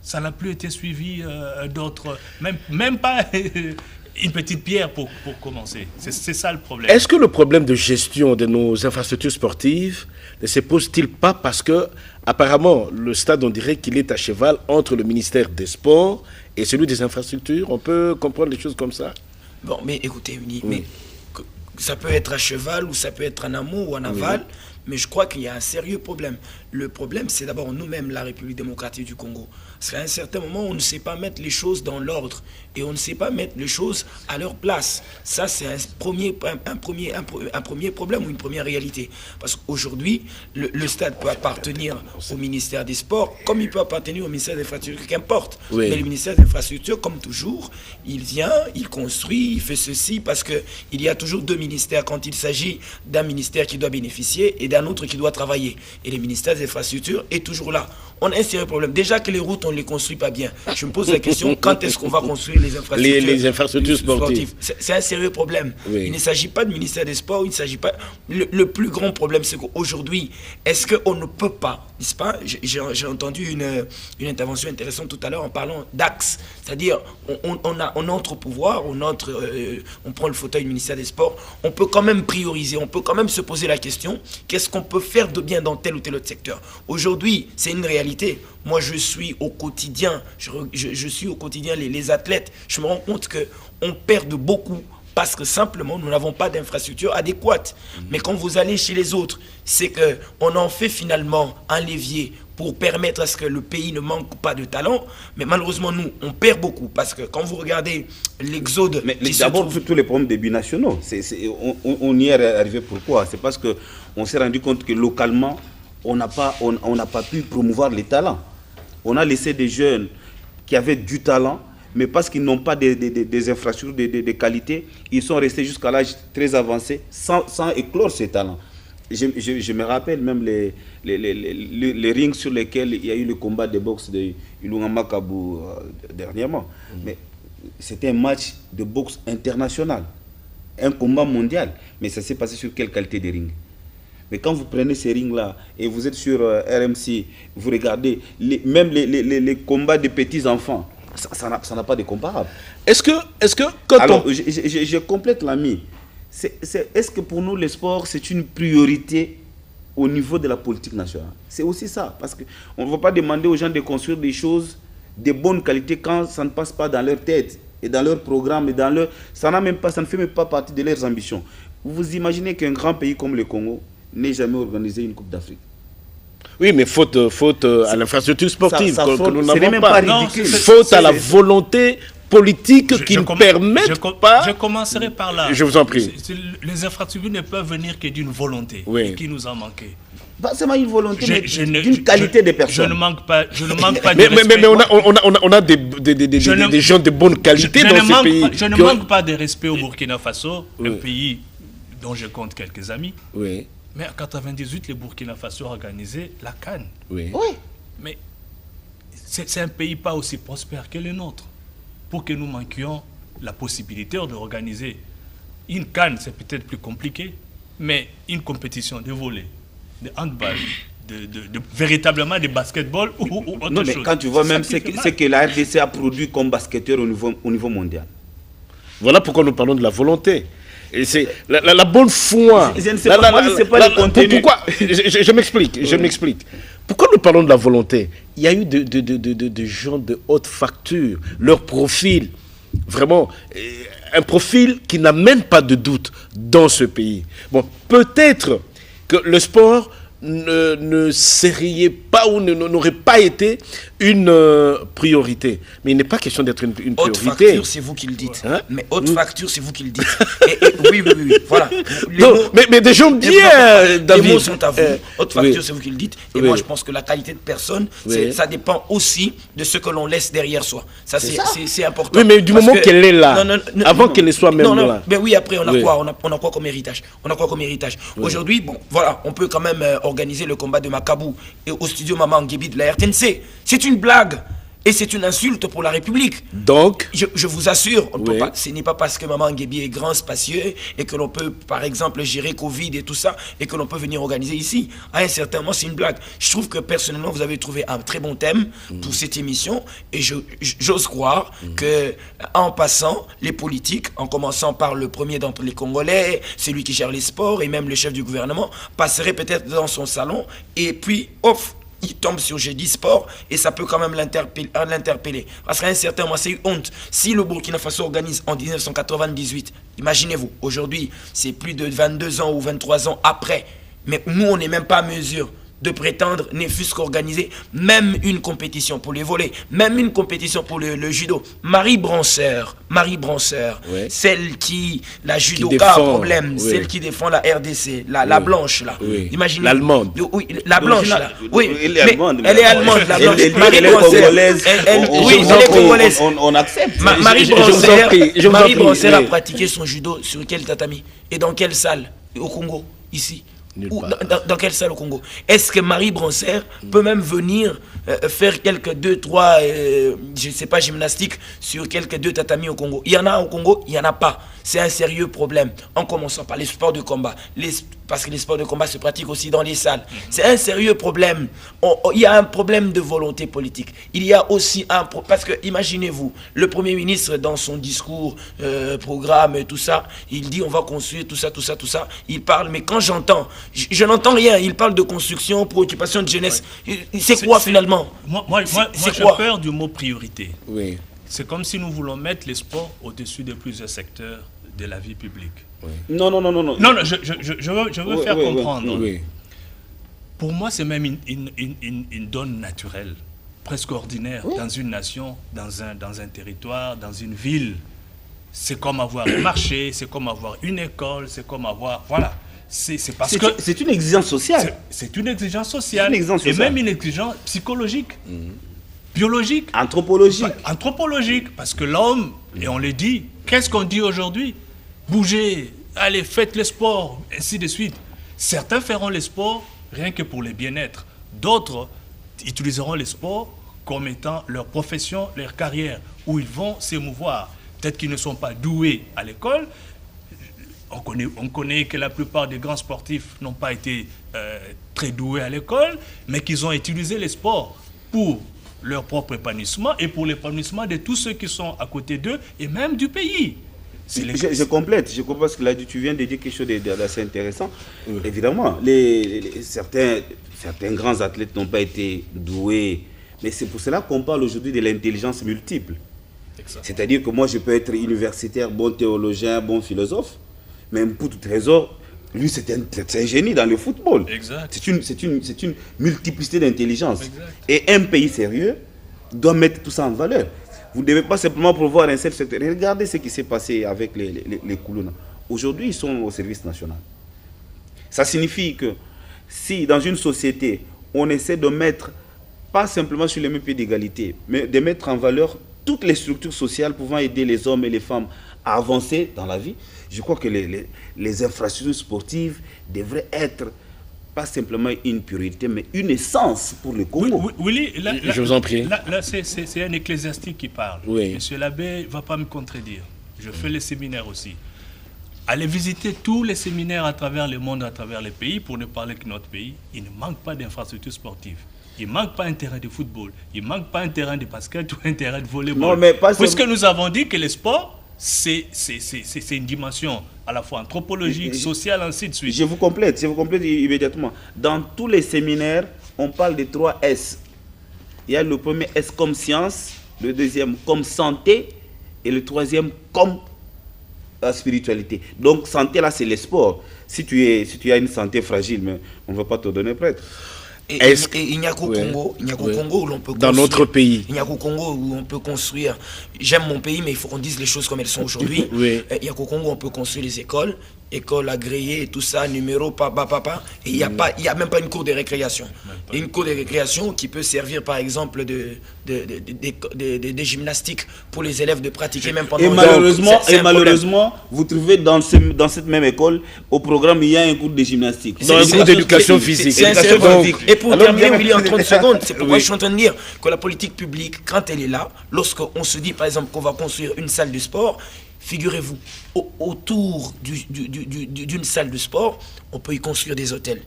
Ça n'a plus été suivi d'autres, même pas une petite pierre pour commencer. C'est ça le problème. Est-ce que le problème de gestion de nos infrastructures sportives ne se pose-t-il pas parce que, apparemment, le stade, on dirait qu'il est à cheval entre le ministère des Sports et celui des infrastructures? On peut comprendre les choses comme ça? Bon, mais écoutez, mais ça peut être à cheval ou ça peut être en amont ou en aval, mais je crois qu'il y a un sérieux problème. Le problème, c'est d'abord nous-mêmes, la République démocratique du Congo. Parce qu'à un certain moment, on ne sait pas mettre les choses dans l'ordre et on ne sait pas mettre les choses à leur place. Ça, c'est un premier problème ou une première réalité. Parce qu'aujourd'hui, le stade peut appartenir au ministère des Sports comme il peut appartenir au ministère des Infrastructures, qu'importe. Mais le ministère des Infrastructures, comme toujours, il vient, il construit, il fait ceci, parce qu'il y a toujours deux ministères quand il s'agit d'un ministère qui doit bénéficier et d'un autre qui doit travailler. Et le ministère des Infrastructures est toujours là. On a un sérieux problème. Déjà que les routes, on ne les construit pas bien. Je me pose la question, quand est-ce qu'on va construire les infrastructures, sportives? C'est un sérieux problème. Il ne s'agit pas du ministère des Sports, il ne s'agit pas... Le plus grand problème, c'est qu'aujourd'hui, est-ce qu'on ne peut pas, n'est-ce pas? J'ai entendu une intervention intéressante tout à l'heure en parlant d'axe. C'est-à-dire, on entre au pouvoir, on prend le fauteuil du ministère des Sports, on peut quand même prioriser, on peut quand même se poser la question, qu'est-ce qu'on peut faire de bien dans tel ou tel autre secteur? Aujourd'hui, c'est une réalité. Moi, je suis au quotidien, je suis au quotidien les athlètes. Je me rends compte qu'on perd beaucoup parce que simplement, nous n'avons pas d'infrastructure adéquate. Mais quand vous allez chez les autres, c'est qu'on en fait finalement un levier pour permettre à ce que le pays ne manque pas de talent. Mais malheureusement, nous, on perd beaucoup. Parce que quand vous regardez l'exode... Mais d'abord, tous les problèmes des binationaux, on y est arrivé pourquoi? C'est parce qu'on s'est rendu compte que localement, on n'a pas pu promouvoir les talents. On a laissé des jeunes qui avaient du talent, mais parce qu'ils n'ont pas des infrastructures de qualité, ils sont restés jusqu'à l'âge très avancé sans éclore ces talents. Je me rappelle même les rings sur lesquels il y a eu le combat de boxe de Ilunga Makabu dernièrement. Mais c'était un match de boxe international, un combat mondial. Mais ça s'est passé sur quelle qualité de ring? Mais quand vous prenez ces rings-là et vous êtes sur RMC, vous regardez même les combats de petits-enfants, ça n'a pas de comparable. Est-ce que Alors, je complète l'ami. Est-ce que pour nous, le sport, c'est une priorité au niveau de la politique nationale? C'est aussi ça. Parce qu'on ne va pas demander aux gens de construire des choses de bonne qualité quand ça ne passe pas dans leur tête et dans leur programme. Ça ne fait même pas partie de leurs ambitions. Vous imaginez qu'un grand pays comme le Congo n'ait jamais organisé une Coupe d'Afrique? Oui, mais faute à l'infrastructure sportive que nous n'avons pas. Faute à la volonté politique qui ne permettent pas... Je commencerai par là. Je vous en prie. Les infrastructures ne peuvent venir que d'une volonté qui nous a manqué. Pas seulement une volonté, mais d'une qualité de personnes. Je ne manque pas mais on a des gens de bonne qualité dans ce pays. Je ne manque pas de respect au Burkina Faso, un pays dont je compte quelques amis. Oui. Mais en 1998, le Burkina Faso a organisé la CAN. Oui. Mais c'est un pays pas aussi prospère que le nôtre. Pour que nous manquions la possibilité d'organiser une CAN, c'est peut-être plus compliqué, mais une compétition de volley, de handball, véritablement de basketball ou autre chose. Non, mais quand tu vois même ce que la RDC a produit comme basketteur au niveau mondial. Voilà pourquoi nous parlons de la volonté. Et c'est la bonne foi. Je ne sais pas, c'est pas le contenu. Pourquoi je m'explique. Pourquoi nous parlons de la volonté? Il y a eu des gens de haute facture. Leur profil vraiment un profil qui n'amène pas de doute dans ce pays. Bon, peut-être que le sport ne serait pas ou n'aurait pas été une priorité. Mais il n'est pas question d'être une priorité. Haute facture, c'est vous qui le dites. Hein? Mais haute facture, c'est vous qui le dites. Oui, voilà. Non, mais des gens bien, David. Les mots sont à vous. Haute facture, c'est vous qui le dites. Et moi, je pense que la qualité de personne, ça dépend aussi de ce que l'on laisse derrière soi. Ça, c'est important. Oui, mais du moment qu'elle est là, avant qu'elle ne soit même là. Mais oui, après, on a quoi? On a quoi comme héritage? Aujourd'hui, bon, voilà, on peut quand même organiser le combat de Macabou et au studio Maman Nguébi de la RTNC. C'est une blague et c'est une insulte pour la République. Donc, je vous assure, on peut pas, ce n'est pas parce que Maman Nguébi est grand, spacieux et que l'on peut, par exemple, gérer Covid et tout ça et que l'on peut venir organiser ici. À un certain moment, c'est une blague. Je trouve que personnellement, vous avez trouvé un très bon thème pour cette émission et j'ose croire que, en passant, les politiques, en commençant par le premier d'entre les Congolais, celui qui gère les sports et même le chef du gouvernement, passeraient peut-être dans son salon et puis, off, il tombe sur Jeudi Sport et ça peut quand même l'interpeller. Parce qu'à un certain moment, c'est une honte. Si le Burkina Faso organise en 1998, imaginez-vous, aujourd'hui, c'est plus de 22 ans ou 23 ans après, mais nous, on n'est même pas à mesure de prétendre, ne fût-ce qu'organiser même une compétition pour les volets, même une compétition pour le judo. Marie Branceur, celle qui, la judoka a problème, celle qui défend la RDC, la blanche là. Imaginez. L'allemande. Oui, la blanche là. Oui, elle est allemande. Elle est allemande, la blanche. Marie Branceur. Oui, elle est congolaise. On accepte. Marie Branceur a pratiqué son judo sur quel tatami et dans quelle salle au Congo, ici? Dans quelle salle au Congo? Est-ce que Marie Branceur peut même venir faire quelques 2-3, je ne sais pas, gymnastiques sur quelques 2 tatamis au Congo? Il y en a au Congo, il n'y en a pas. C'est un sérieux problème. En commençant par les sports de combat, parce que les sports de combat se pratiquent aussi dans les salles. C'est un sérieux problème. Il y a un problème de volonté politique. Il y a aussi un problème, parce que imaginez-vous, le Premier ministre dans son discours, programme, tout ça, il dit on va construire tout ça. Il parle, mais quand j'entends, je n'entends rien. Il parle de construction, préoccupation de jeunesse. C'est quoi finalement? Moi j'ai peur du mot priorité. Oui. C'est comme si nous voulons mettre les sports au-dessus de plusieurs secteurs de la vie publique. Oui. Non, je veux faire comprendre. Oui. Pour moi, c'est même une donne naturelle, presque ordinaire, dans une nation, dans un territoire, dans une ville. C'est comme avoir un marché, c'est comme avoir une école, c'est comme avoir... Voilà. C'est parce que... C'est une exigence sociale. C'est une exigence sociale. Et même une exigence psychologique. Biologique. Anthropologique. Parce que l'homme, et on le dit, qu'est-ce qu'on dit aujourd'hui? Bougez, allez, faites le sport, ainsi de suite. Certains feront le sport rien que pour le bien-être. D'autres utiliseront le sport comme étant leur profession, leur carrière, où ils vont s'émouvoir. Peut-être qu'ils ne sont pas doués à l'école. On connaît que la plupart des grands sportifs n'ont pas été très doués à l'école, mais qu'ils ont utilisé le sport pour leur propre épanouissement et pour l'épanouissement de tous ceux qui sont à côté d'eux et même du pays. Je complète parce que là tu viens de dire quelque chose d'assez intéressant. Évidemment, certains grands athlètes n'ont pas été doués, mais c'est pour cela qu'on parle aujourd'hui de l'intelligence multiple. C'est-à-dire que moi je peux être universitaire, bon théologien, bon philosophe, mais pour tout trésor, lui c'est un génie dans le football. C'est une multiplicité d'intelligence. Et un pays sérieux doit mettre tout ça en valeur. Vous ne devez pas simplement pouvoir un seul secteur. Regardez ce qui s'est passé avec les Koulouna. Aujourd'hui, ils sont au service national. Ça signifie que si dans une société, on essaie de mettre, pas simplement sur les mêmes pieds d'égalité, mais de mettre en valeur toutes les structures sociales pouvant aider les hommes et les femmes à avancer dans la vie, je crois que les infrastructures sportives devraient être pas simplement une priorité, mais une essence pour le Congo. Oui, je vous en prie. Là c'est un ecclésiastique qui parle. Monsieur l'abbé ne va pas me contredire. Je fais les séminaires aussi. Allez visiter tous les séminaires à travers le monde, à travers les pays, pour ne parler que notre pays. Il ne manque pas d'infrastructures sportives. Il ne manque pas un terrain de football. Il ne manque pas un terrain de basket ou un terrain de volleyball. Puisque nous avons dit que le sport, c'est une dimension à la fois anthropologique, sociale, ainsi de suite. Je vous complète immédiatement. Dans tous les séminaires, on parle de 3 S. Il y a le premier S comme science, le deuxième comme santé et le troisième comme la spiritualité. Donc santé là c'est le sport. Si tu as une santé fragile, mais on ne va pas te donner prêtre. Et il n'y a qu'au Congo, où l'on peut construire. Dans notre pays. Il n'y a qu'au Congo où on peut construire. J'aime mon pays, mais il faut qu'on dise les choses comme elles sont aujourd'hui. Oui. Il n'y a qu'au Congo où on peut construire les écoles agréées et tout ça, numéro, papa. Et il n'y a même pas une cour de récréation. Et une cour de récréation qui peut servir par exemple de gymnastique pour les élèves de pratiquer même pendant... Et malheureusement, vous trouvez dans cette même école, au programme, il y a un cours de gymnastique. Dans un cours d'éducation physique. Et pour terminer, Willy, en 30 secondes, c'est pourquoi je suis en train de dire que la politique publique, quand elle est là, lorsqu'on se dit par exemple qu'on va construire une salle de sport, figurez-vous, autour d'une salle de sport, on peut y construire des hôtels,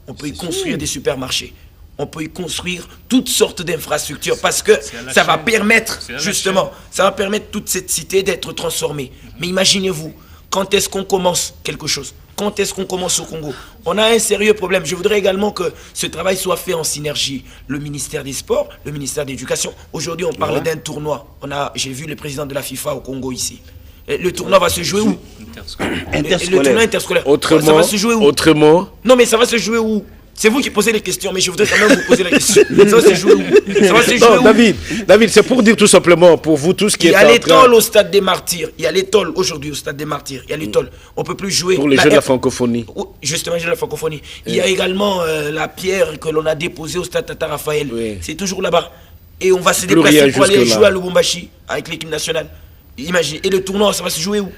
on peut y construire des supermarchés, on peut y construire toutes sortes d'infrastructures parce que ça va permettre, justement, ça va permettre toute cette cité d'être transformée. Mais imaginez-vous, quand est-ce qu'on commence quelque chose ? Quand est-ce qu'on commence au Congo? On a un sérieux problème. Je voudrais également que ce travail soit fait en synergie. Le ministère des Sports, le ministère de l'Éducation. Aujourd'hui, on parle d'un tournoi. J'ai vu le président de la FIFA au Congo ici. Et le tournoi va se jouer où? Le tournoi interscolaire. Autrement, ça va se jouer où? Autrement. Non, mais ça va se jouer où? C'est vous qui posez les questions, mais je voudrais quand même vous poser la question. Ça va se jouer où? Ça va se jouer où? David, c'est pour dire tout simplement, pour vous tous qui êtes en train... Il y a l'étole au stade des Martyrs. Il y a l'étole aujourd'hui au stade des Martyrs. Il y a l'étole. On ne peut plus jouer... Pour les Jeux de la francophonie. Justement, les Jeux de la francophonie. Il y a également la pierre que l'on a déposée au stade Tata Raphaël. Oui. C'est toujours là-bas. Et on va se déplacer pour aller jouer à Lubumbashi avec l'équipe nationale. Imaginez. Et le tournoi, ça va se jouer où?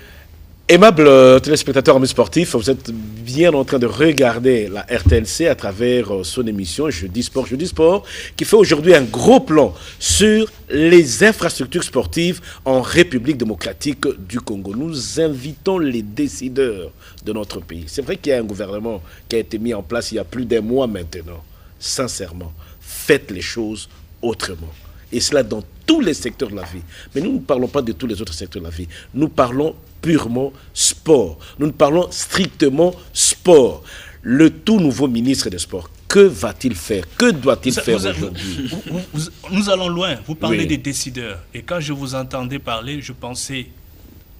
Aimable téléspectateurs amis sportifs, vous êtes bien en train de regarder la RTLC à travers son émission Jeudi Sport, qui fait aujourd'hui un gros plan sur les infrastructures sportives en République démocratique du Congo. Nous invitons les décideurs de notre pays. C'est vrai qu'il y a un gouvernement qui a été mis en place il y a plus d'un mois maintenant. Sincèrement, faites les choses autrement. Et cela dans tous les secteurs de la vie. Mais nous ne parlons pas de tous les autres secteurs de la vie. Nous parlons purement sport. Nous parlons strictement sport. Le tout nouveau ministre des Sports, que va-t-il faire? Que doit-il faire aujourd'hui? Nous allons loin. Vous parlez des décideurs. Et quand je vous entendais parler, je pensais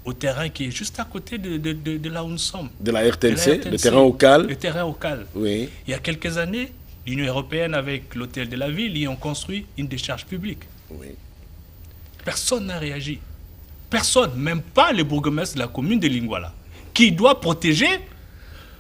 au terrain qui est juste à côté de là où nous sommes. De la RTNC, le terrain au Cal. Le terrain au Cal. Oui. Il y a quelques années, l'Union européenne, avec l'hôtel de la ville, y ont construit une décharge publique. Oui. Personne n'a réagi. Personne, même pas le bourgmestre de la commune de Lingwala, qui doit protéger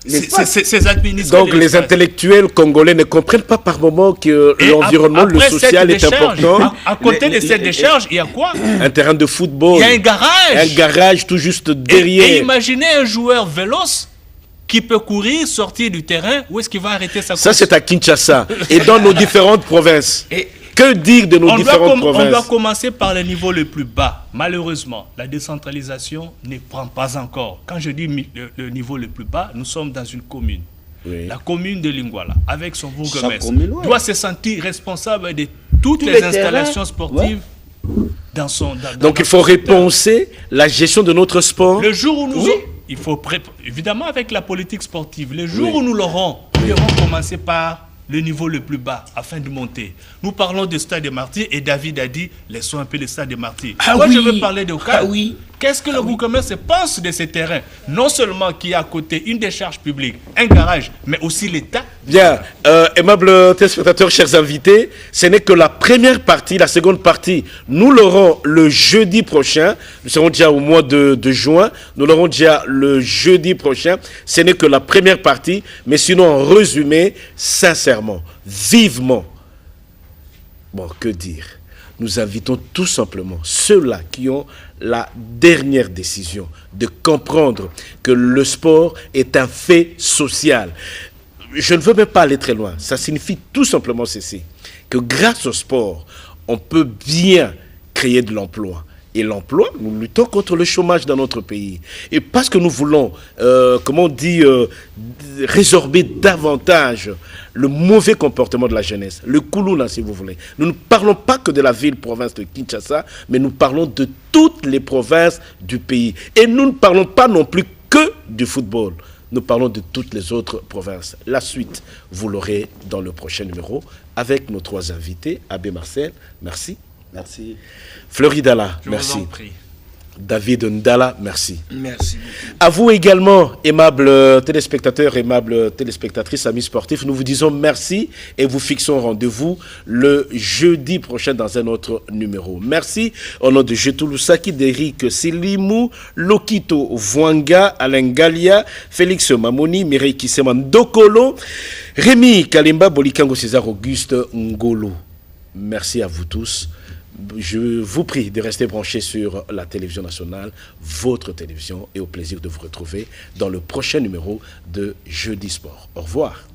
ces administrés. Donc les intellectuels congolais ne comprennent pas par moment que l'environnement, le social est important. À côté de cette décharge, il y a quoi? Un terrain de football. Il y a un garage. Un garage tout juste derrière. Et imaginez un joueur véloce qui peut courir, sortir du terrain. Où est-ce qu'il va arrêter sa course? Ça, c'est à Kinshasa et dans nos différentes provinces. Que dire de nos différentes provinces? On doit commencer par le niveau le plus bas. Malheureusement, la décentralisation ne prend pas encore. Quand je dis le niveau le plus bas, nous sommes dans une commune. Oui. La commune de Lingwala, avec son bourgmestre, doit se sentir responsable de toutes les installations sportives dans son... Donc il faut repenser la gestion de notre sport. Le jour où nous... Il faut évidemment avec la politique sportive, le jour où nous l'aurons, nous devons commencer par le niveau le plus bas afin de monter. Nous parlons du stade des Martyrs et David a dit laissons un peu le stade des Martyrs. Moi je veux parler de Okal. Qu'est-ce que le bourgmestre pense de ces terrains? Non seulement qu'il y a à côté une décharge publique, un garage, mais aussi l'État. Bien, aimables téléspectateurs, chers invités, ce n'est que la première partie, la seconde partie, nous l'aurons le jeudi prochain. Nous serons déjà au mois de juin, nous l'aurons déjà le jeudi prochain. Ce n'est que la première partie, mais sinon en résumé, sincèrement, vivement. Bon, que dire? Nous invitons tout simplement ceux-là qui ont la dernière décision de comprendre que le sport est un fait social. Je ne veux même pas aller très loin. Ça signifie tout simplement ceci, que grâce au sport, on peut bien créer de l'emploi. Et l'emploi, nous luttons contre le chômage dans notre pays. Et parce que nous voulons, comment on dit, résorber davantage le mauvais comportement de la jeunesse, le Koulouna si vous voulez. Nous ne parlons pas que de la ville-province de Kinshasa, mais nous parlons de toutes les provinces du pays. Et nous ne parlons pas non plus que du football. Nous parlons de toutes les autres provinces. La suite, vous l'aurez dans le prochain numéro avec nos trois invités. Abbé Marcel, merci. Merci. Fleury Dalla, Je merci. vous en prie. David Ndala, merci. Merci beaucoup. À vous également, aimables téléspectateurs, aimables téléspectatrices, amis sportifs, nous vous disons merci et vous fixons rendez-vous le jeudi prochain dans un autre numéro. Merci au nom de Jetulu Saki, d'Eric Silimou, Lokito Vwanga, Alain Galia, Félix Mamoni, Mireille Kiseman Dokolo, Rémi Kalimba, Bolikango César Auguste Ngolo. Merci à vous tous. Je vous prie de rester branchés sur la télévision nationale, votre télévision, et au plaisir de vous retrouver dans le prochain numéro de Jeudi Sport. Au revoir.